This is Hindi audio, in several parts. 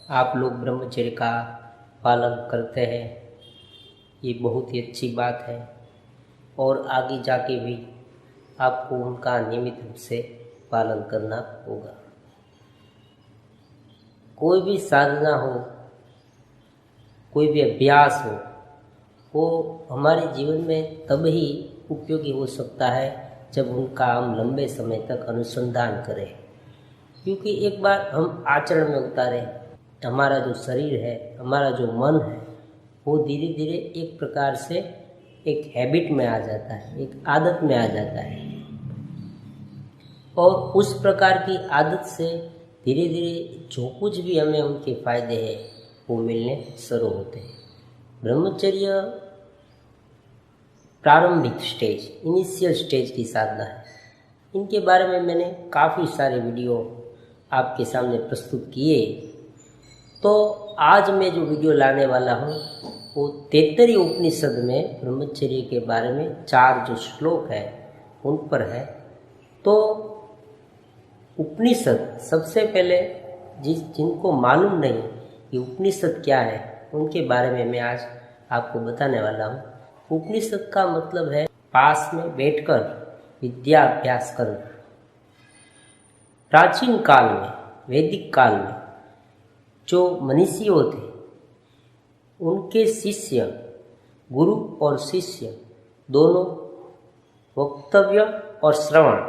आप लोग ब्रह्मचर्य का पालन करते हैं, ये बहुत ही अच्छी बात है और आगे जाके भी आपको उनका नियमित रूप से पालन करना होगा। कोई भी साधना हो, कोई भी अभ्यास हो, वो हमारे जीवन में तब ही उपयोगी हो सकता है जब उनका हम लंबे समय तक अनुसंधान करें। क्योंकि एक बार हम आचरण में उतारें, हमारा जो शरीर है, हमारा जो मन है, वो धीरे धीरे एक प्रकार से एक हैबिट में आ जाता है, एक आदत में आ जाता है और उस प्रकार की आदत से धीरे धीरे जो कुछ भी हमें उनके फायदे हैं वो मिलने शुरू होते हैं। ब्रह्मचर्य प्रारंभिक स्टेज, इनिशियल स्टेज की साधना है। इनके बारे में मैंने काफ़ी सारे वीडियो आपके सामने प्रस्तुत किए। तो आज मैं जो वीडियो लाने वाला हूँ वो तैत्तरीय उपनिषद में ब्रह्मचर्य के बारे में 4 जो श्लोक है उन पर है। तो उपनिषद सबसे पहले जिनको मालूम नहीं कि उपनिषद क्या है, उनके बारे में मैं आज आपको बताने वाला हूँ। उपनिषद का मतलब है पास में बैठकर विद्या अभ्यास करना। प्राचीन काल में, वैदिक काल में जो मनीषियों थे, उनके शिष्य, गुरु और शिष्य दोनों वक्तव्य और श्रवण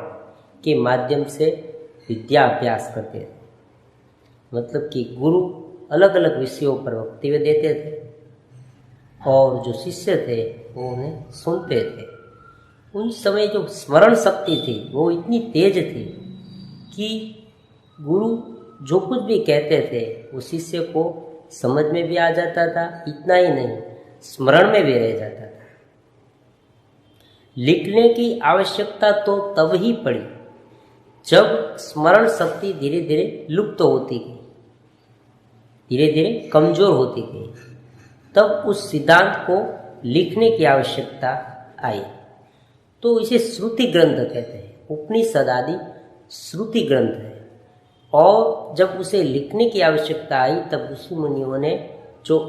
के माध्यम से विद्या अभ्यास करते थे। मतलब कि गुरु अलग अलग विषयों पर वक्तव्य देते थे और जो शिष्य थे वो उन्हें सुनते थे। उन समय जो स्मरण शक्ति थी वो इतनी तेज थी कि गुरु जो कुछ भी कहते थे वो शिष्य को समझ में भी आ जाता था, इतना ही नहीं स्मरण में भी रह जाता था। लिखने की आवश्यकता तो तब ही पड़ी जब स्मरण शक्ति धीरे धीरे लुप्त होती गई, धीरे धीरे कमजोर होती गई, तब उस सिद्धांत को लिखने की आवश्यकता आई। तो इसे श्रुति ग्रंथ कहते हैं। उपनिषद आदि श्रुति ग्रंथ है और जब उसे लिखने की आवश्यकता आई तब ऋषि मुनियों ने, जो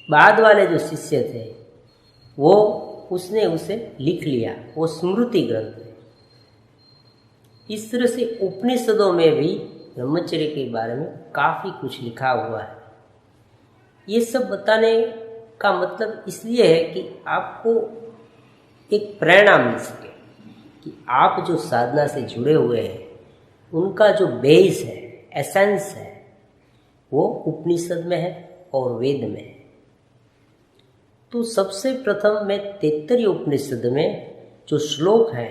बाद वाले जो शिष्य थे, वो उसने उसे लिख लिया, वो स्मृति ग्रंथ है। इस तरह से उपनिषदों में भी ब्रह्मचर्य के बारे में काफ़ी कुछ लिखा हुआ है। ये सब बताने का मतलब इसलिए है कि आपको एक प्रेरणा मिल सके कि आप जो साधना से जुड़े हुए हैं उनका जो बेस है, एसेंस है, वो उपनिषद में है और वेद में है। तो सबसे प्रथम मैं तैत्तरीय उपनिषद में जो श्लोक है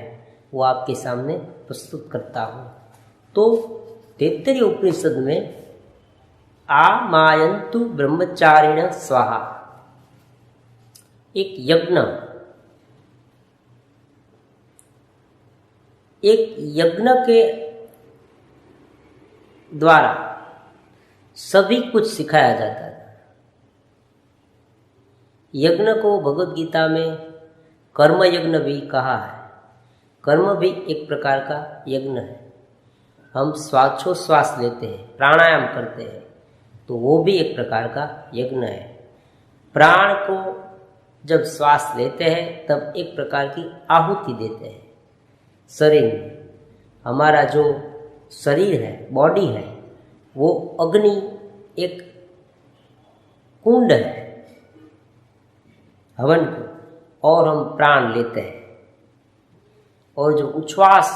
वो आपके सामने प्रस्तुत करता हूँ। तो तैत्तरीय उपनिषद में आमायन्तु ब्रह्मचारिण स्वाहा, एक यज्ञ के द्वारा सभी कुछ सिखाया जाता है। यज्ञ को भगवद गीता में कर्म यज्ञ भी कहा है। कर्म भी एक प्रकार का यज्ञ है। हम श्वासोच्छ्वास लेते हैं, प्राणायाम करते हैं, तो वो भी एक प्रकार का यज्ञ है। प्राण को जब श्वास लेते हैं तब एक प्रकार की आहुति देते हैं शरीर में। हमारा जो शरीर है, बॉडी है, वो अग्नि एक कुंड है हवन को, और हम प्राण लेते हैं और जो उच्छ्वास,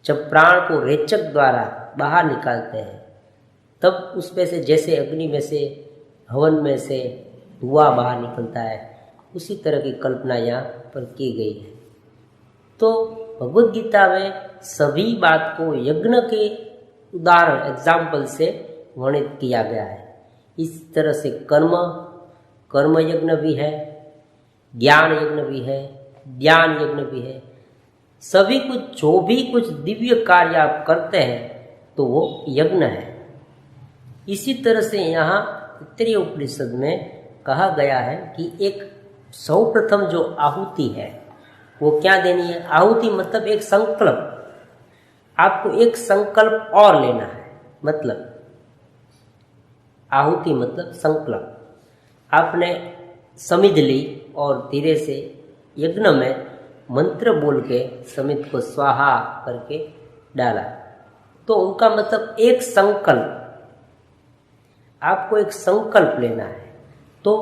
जब प्राण को रेचक द्वारा बाहर निकालते हैं तब उसमें से, जैसे अग्नि में से, हवन में से धुआं बाहर निकलता है, उसी तरह की कल्पना यहाँ पर की गई है। तो भगवद गीता में सभी बात को यज्ञ के उदाहरण, एग्जाम्पल से वर्णित किया गया है। इस तरह से कर्म यज्ञ भी है, ज्ञान यज्ञ भी है, ज्ञान यज्ञ भी है। सभी कुछ, जो भी कुछ दिव्य कार्य आप करते हैं तो वो यज्ञ है। इसी तरह से यहाँ तैत्तरीय उपनिषद में कहा गया है कि एक सर्वप्रथम जो आहुति है वो क्या देनी है। आहुति मतलब एक संकल्प, आपको एक संकल्प और लेना है। मतलब आहुति मतलब संकल्प आपने समिध ली और धीरे से यज्ञ में मंत्र बोल के समिध को स्वाहा करके डाला, तो उनका मतलब एक संकल्प, आपको एक संकल्प लेना है। तो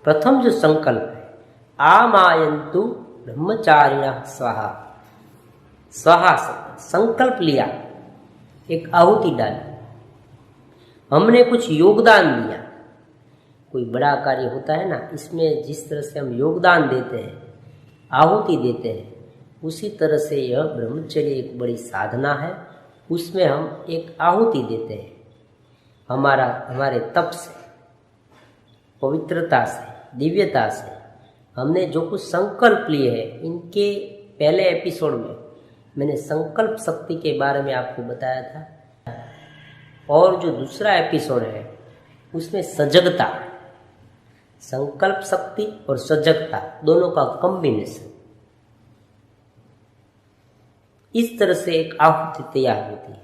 प्रथम जो संकल्प है, आमायन्तु ब्रह्मचारिणः स्वाहा, स्वाहा संकल्प लिया, एक आहुति डाली, हमने कुछ योगदान दिया। कोई बड़ा कार्य होता है ना, इसमें जिस तरह से हम योगदान देते हैं, आहुति देते हैं, उसी तरह से यह ब्रह्मचर्य एक बड़ी साधना है। उसमें हम एक आहुति देते हैं, हमारे तप से, पवित्रता से, दिव्यता से हमने जो कुछ संकल्प लिए हैं। इनके पहले एपिसोड में मैंने संकल्प शक्ति के बारे में आपको बताया था, और जो दूसरा एपिसोड है उसमें सजगता, संकल्प शक्ति और सजगता दोनों का कॉम्बिनेशन, इस तरह से एक आहुति तैयार होती है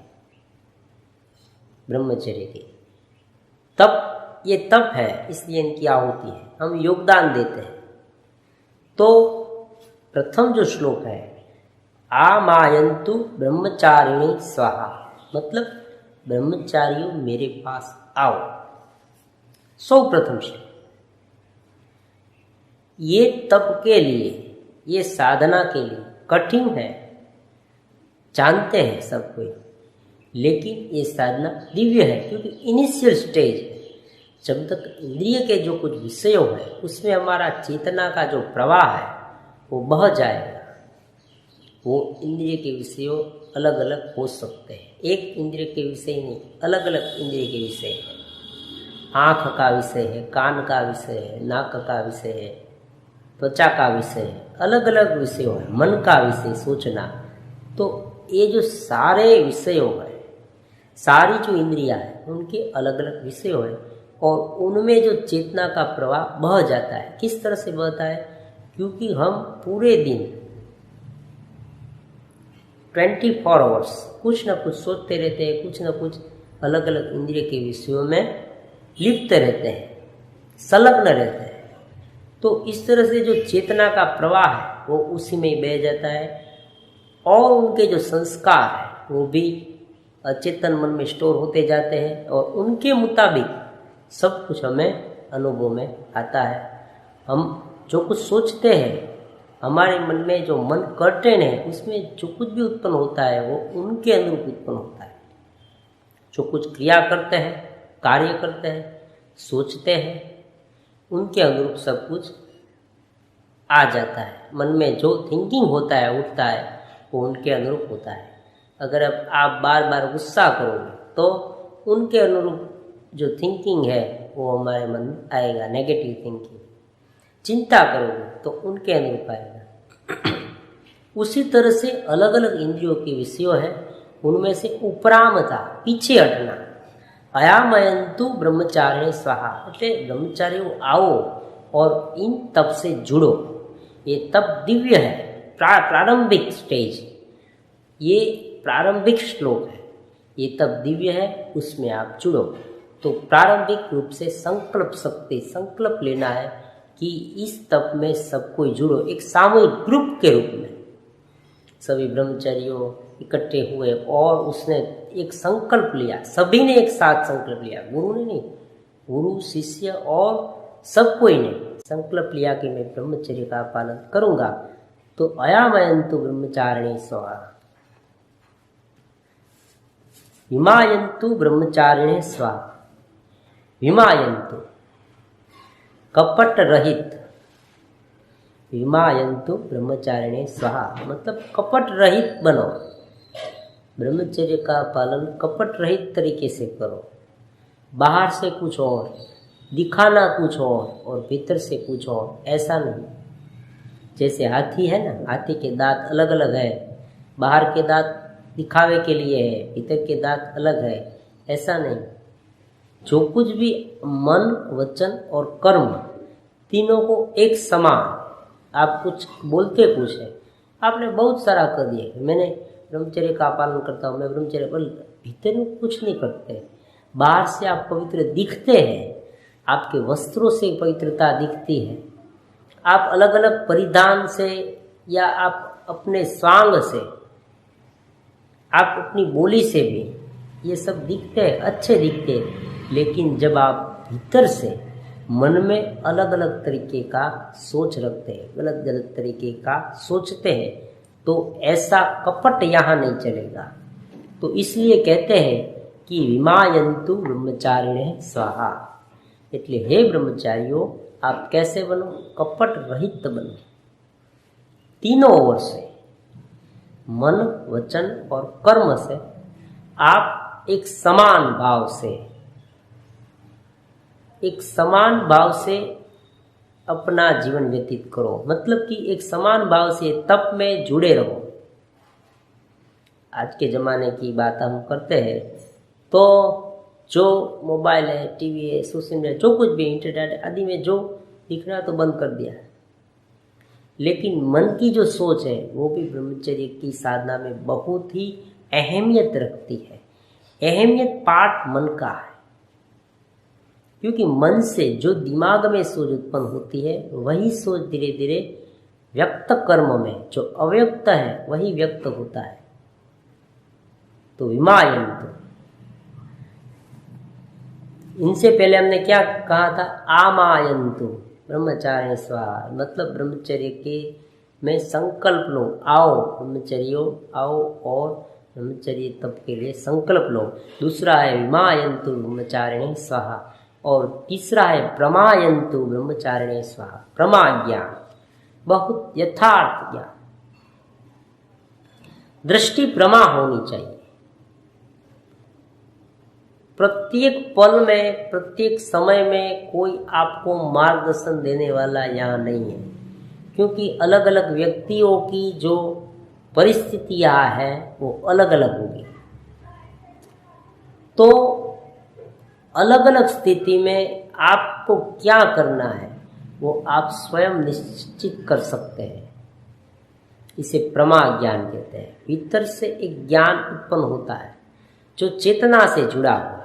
ब्रह्मचर्य की। तप, ये तप है इसलिए इनकी आहुति है, हम योगदान देते हैं। तो प्रथम जो श्लोक है, आमायन्तु ब्रह्मचारिणी स्वाहा, मतलब ब्रह्मचारियों मेरे पास आओ। सौ प्रथम श्लोक, ये तप के लिए, ये साधना के लिए कठिन है, जानते हैं सब कोई, लेकिन ये साधना दिव्य है, क्योंकि इनिशियल स्टेज है। जब तक इंद्रिय के जो कुछ विषयों है उसमें हमारा चेतना का जो प्रवाह है वो बह जाएगा। वो इंद्रिय के विषयों अलग अलग हो सकते हैं, एक इंद्रिय के विषय नहीं, अलग अलग इंद्रिय के विषय है। आँख का विषय है, कान का विषय है, नाक का विषय है, त्वचा का विषय है, अलग अलग विषयों है, मन का विषय सोचना। तो ये जो सारे विषयों है, सारी जो इंद्रियां हैं उनके अलग अलग विषय है, और उनमें जो चेतना का प्रवाह बह जाता है। किस तरह से बहता है? क्योंकि हम पूरे दिन 24 आवर्स कुछ न कुछ सोचते रहते हैं, कुछ न कुछ अलग अलग इंद्रिय के विषयों में लिप्त रहते हैं, संलग्न रहते हैं। तो इस तरह से जो चेतना का प्रवाह है वो उसी में ही बह जाता है, और उनके जो संस्कार है वो भी अचेतन मन में स्टोर होते जाते हैं, और उनके मुताबिक सब कुछ हमें अनुभव में आता है। हम जो कुछ सोचते हैं, हमारे मन में जो मन कर्टेन है उसमें जो कुछ भी उत्पन्न होता है वो उनके अनुरूप उत्पन्न होता है। जो कुछ क्रिया करते हैं, कार्य करते हैं, सोचते हैं, उनके अनुरूप सब कुछ आ जाता है। मन में जो थिंकिंग होता है, उठता है, वो उनके अनुरूप होता है। अगर अब आप बार बार गुस्सा करोगे तो उनके अनुरूप जो थिंकिंग है वो हमारे मन में आएगा, नेगेटिव थिंकिंग। चिंता करोगे तो उनके अनुरूप आएगा। उसी तरह से अलग अलग इंद्रियों के विषयों है, उनमें से उपरामता, पीछे हटना। अयामयन्तु ब्रह्मचारिणे स्वाहा, એટલે ब्रह्मचारियों आओ और इन तप से जुड़ो। ये तप दिव्य है, प्रारंभिक स्टेज, ये प्रारंभिक श्लोक है, ये तप दिव्य है, उसमें आप जुड़ो। तो प्रारंभिक रूप से संकल्प शक्ति, संकल्प लेना है कि इस तप में सब कोई जुड़ो, एक सामूहिक ग्रुप के रूप में सभी ब्रह्मचारियों इकट्ठे हुए और उसने एक संकल्प लिया, सभी ने एक साथ संकल्प लिया, गुरु ने नहीं, गुरु शिष्य और सब कोई ने संकल्प लिया कि मैं ब्रह्मचर्य का पालन करूंगा। तो अयामयन्तु ब्रह्मचारिणे स्वाहा, विमायन्तु ब्रह्मचारिणे स्वाहा। विमायन्तु कपट रहित, विमायन्तु ब्रह्मचारिणे स्वाहा मतलब कपट रहित बनो। ब्रह्मचर्य का पालन कपट रहित तरीके से करो। बाहर से कुछ और, दिखाना कुछ और भीतर से कुछ और, ऐसा नहीं। जैसे हाथी है ना, हाथी के दांत अलग अलग है, बाहर के दांत दिखावे के लिए है, भीतर के दांत अलग है, ऐसा नहीं। जो कुछ भी मन, वचन और कर्म, तीनों को एक समान, आप कुछ बोलते कुछ है, आपने बहुत सारा कर दिया, मैंने ब्रह्मचर्य का पालन करता हूँ, मैं ब्रह्मचर्य, पर भीतर में कुछ नहीं करते। बाहर से आप पवित्र दिखते हैं, आपके वस्त्रों से पवित्रता दिखती है, आप अलग अलग परिधान से या आप अपने स्वांग से, आप अपनी बोली से भी ये सब दिखते हैं, अच्छे दिखते हैं। लेकिन जब आप भीतर से मन में अलग अलग तरीके का सोच रखते हैं, गलत गलत तरीके का सोचते हैं, तो ऐसा कपट यहाँ नहीं चलेगा। तो इसलिए कहते हैं कि विमायन्तु ब्रह्मचारिणे स्वाहा। એટલે हे ब्रह्मचारियों, आप कैसे बनो? कपट रहित बनो, तीनों ओर से, मन, वचन और कर्म से आप एक समान भाव से अपना जीवन व्यतीत करो। मतलब कि एक समान भाव से तप में जुड़े रहो। आज के ज़माने की बात हम करते हैं तो जो मोबाइल है, टीवी है, सोशल मीडिया, जो कुछ भी इंटरनेट आदि में जो दिखना तो बंद कर दिया है। लेकिन मन की जो सोच है वो भी ब्रह्मचर्य की साधना में बहुत ही अहमियत रखती है। अहमियत पार्ट मन का है, क्योंकि मन से जो दिमाग में सोच उत्पन्न होती है वही सोच धीरे धीरे व्यक्त कर्म में, जो अव्यक्त है वही व्यक्त होता है। तो विमायन्तु, इनसे पहले हमने क्या कहा था? आमायन्तु ब्रह्मचारिणे स्वाहा। मतलब ब्रह्मचर्य के में संकल्प लो, आओ ब्रह्मचर्यो आओ और ब्रह्मचर्य तप के लिए संकल्प लो। दूसरा है विमायन्तु ब्रह्मचारिणे स्वाहा, और तीसरा है प्रमायन्तु ब्रह्मचारिणे स्वाहा। प्रमा ज्ञान, बहुत यथार्थ ज्ञान, दृष्टि प्रमा होनी चाहिए। प्रत्येक पल में, प्रत्येक समय में कोई आपको मार्गदर्शन देने वाला यहाँ नहीं है, क्योंकि अलग अलग व्यक्तियों की जो परिस्थितियाँ हैं वो अलग अलग होगी। तो अलग अलग स्थिति में आपको क्या करना है वो आप स्वयं निश्चित कर सकते हैं। इसे प्रमा ज्ञान कहते हैं। भीतर से एक ज्ञान उत्पन्न होता है जो चेतना से जुड़ा हुआ है।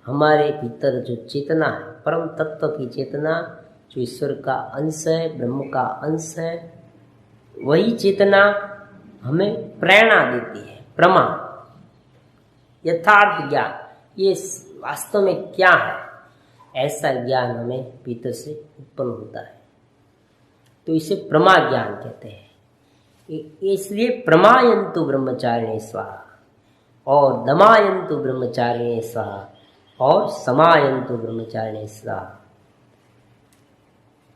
हमारे भीतर जो चेतना है, परम तत्व की चेतना, जो ईश्वर का अंश है, ब्रह्म का अंश है, वही चेतना हमें प्रेरणा देती है। प्रमा, यथार्थ ज्ञान, ये वास्तव में क्या है, ऐसा ज्ञान हमें भीतर से उत्पन्न होता है। तो इसे प्रमा ज्ञान कहते हैं। इसलिए प्रमायन्तु ब्रह्मचारिणे स्वाहा, और दमायन्तु ब्रह्मचारिणे स्वाहा, और समायन्तु ब्रह्मचारिणे स्वाहा।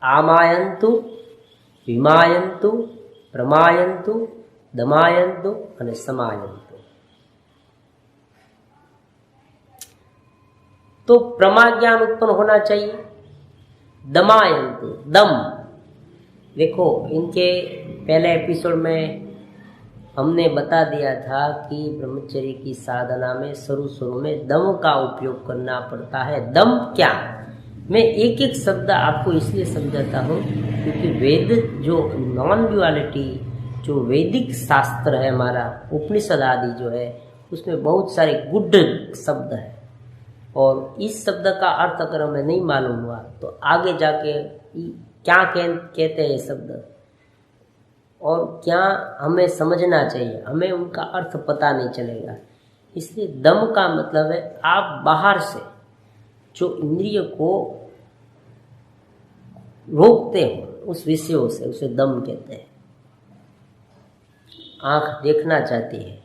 आमायन्तु, विमायन्तु, प्रमायन्तु, दमायन्तु और समायन्तु। तो प्रमा ज्ञान उत्पन्न होना चाहिए। दमायन्तु, दम, देखो इनके पहले एपिसोड में हमने बता दिया था कि ब्रह्मचर्य की साधना में शुरू में दम का उपयोग करना पड़ता है। दम क्या? मैं एक एक शब्द आपको इसलिए समझाता हूँ क्योंकि वेद, जो नॉन ड्युअलिटी, जो वैदिक शास्त्र है हमारा, उपनिषद आदि जो है, उसमें बहुत सारे गुड शब्द है, और इस शब्द का अर्थ अगर हमें नहीं मालूम हुआ तो आगे जाके क्या कहते हैं ये शब्द और क्या हमें समझना चाहिए, हमें उनका अर्थ पता नहीं चलेगा। इसलिए दम का मतलब है आप बाहर से जो इंद्रिय को रोकते हो उस विषयों से, उसे दम कहते हैं। आँख देखना चाहती है,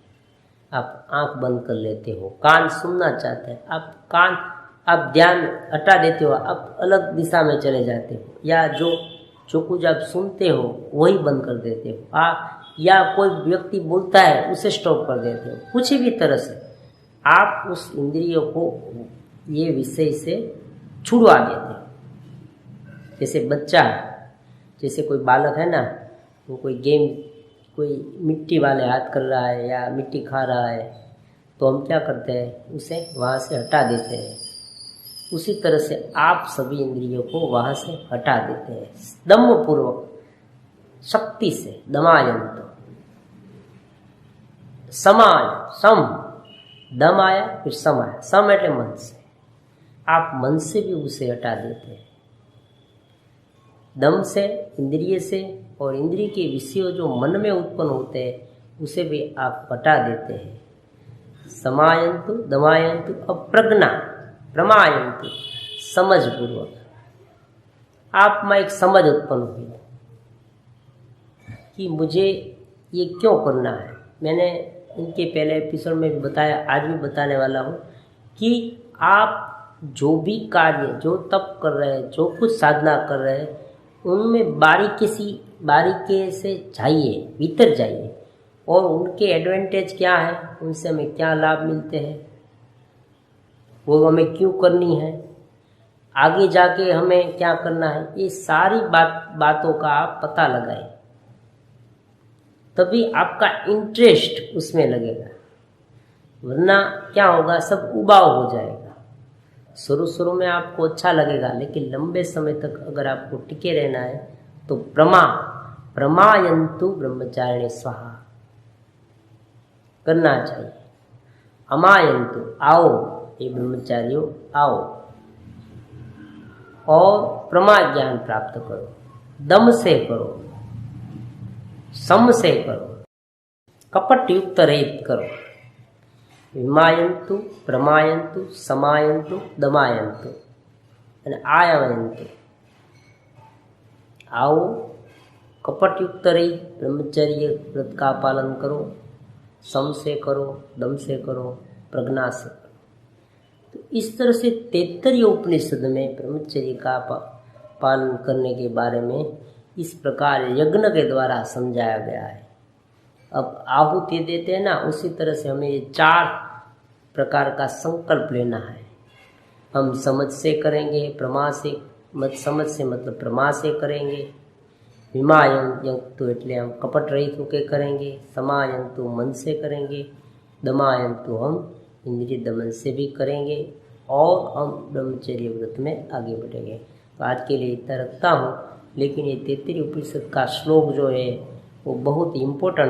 आप आँख बंद कर लेते हो। कान सुनना चाहते हैं, आप ध्यान हटा देते हो, आप अलग दिशा में चले जाते हो, या जो कुछ आप सुनते हो वही बंद कर देते हो। या कोई व्यक्ति बोलता है उसे स्टॉप कर देते हो। कुछ भी तरह से आप उस इंद्रियों को ये विषय से छुड़वा देते हो। जैसे बच्चा, जैसे कोई बालक है ना, वो कोई गेम, कोई मिट्टी वाले हाथ कर रहा है या मिट्टी खा रहा है, तो हम क्या करते हैं, उसे वहाँ से हटा देते हैं। उसी तरह से आप सभी इंद्रियों को वहाँ से हटा देते हैं दम पूर्वक, शक्ति से। दमायन्तु, सम, दम आया, फिर सम आया। सम એટલે मन से, आप मन से भी उसे हटा देते हैं। दम से, इंद्रिय से, और इंद्रिय के विषयों जो मन में उत्पन्न होते हैं उसे भी आप हटा देते हैं। समायंतु दमायंतु अप्रज्ञा प्रमायंतु, समझ पूर्वक आप में एक समझ उत्पन्न हुई कि मुझे ये क्यों करना है। मैंने इनके पहले एपिसोड में भी बताया, आज भी बताने वाला हूँ कि आप जो भी कार्य, जो तप कर रहे हैं, जो कुछ साधना कर रहे हैं, उनमें बारीकी से जाइए, भीतर जाइए, और उनके एडवांटेज क्या है, उनसे हमें क्या लाभ मिलते हैं, वो हमें क्यों करनी है, आगे जाके हमें क्या करना है, ये सारी बातों का आप पता लगाएं। तभी आपका इंटरेस्ट उसमें लगेगा, वरना क्या होगा, सब उबाऊ हो जाएगा। शुरू में आपको अच्छा लगेगा, लेकिन लंबे समय तक अगर आपको टिके रहना है तो प्रमायंतु ब्रह्मचारिणी स्वाहा करना चाहिए। अमायंतु, आओ ये ब्रह्मचारियों आओ, और प्रमा ज्ञान प्राप्त करो, दम से करो, सम से करो, कपट युक्त रहित करो। विमायंतु प्रमायंतु समायंतु दमायंतु आयवयंतु, आओ कपट युक्त रहित ब्रह्मचर्य व्रत का पालन करो, सम से करो, दम से करो, प्रज्ञा से करो। तो इस तरह से 73 उपनिषद में ब्रह्मचर्य का पालन करने के बारे में इस प्रकार यज्ञ के द्वारा समझाया गया है। अब आहुति देते हैं ना, उसी तरह से हमें ये 4 प्रकार का संकल्प लेना है। हम समझ से करेंगे, प्रमा से, समझ से मतलब प्रमा से करेंगे, विमायंतु એટલે हम कपट रहित होकर करेंगे, समायंतु मन से करेंगे, दमायंतु हम इंद्रिय दमन से भी करेंगे, और हम ब्रह्मचर्य व्रत में आगे बढ़ेंगे। तो आज के लिए इतना रखता हूँ, लेकिन ये 33 उपनिषद का श्लोक जो है वो बहुत इम्पोर्टेंट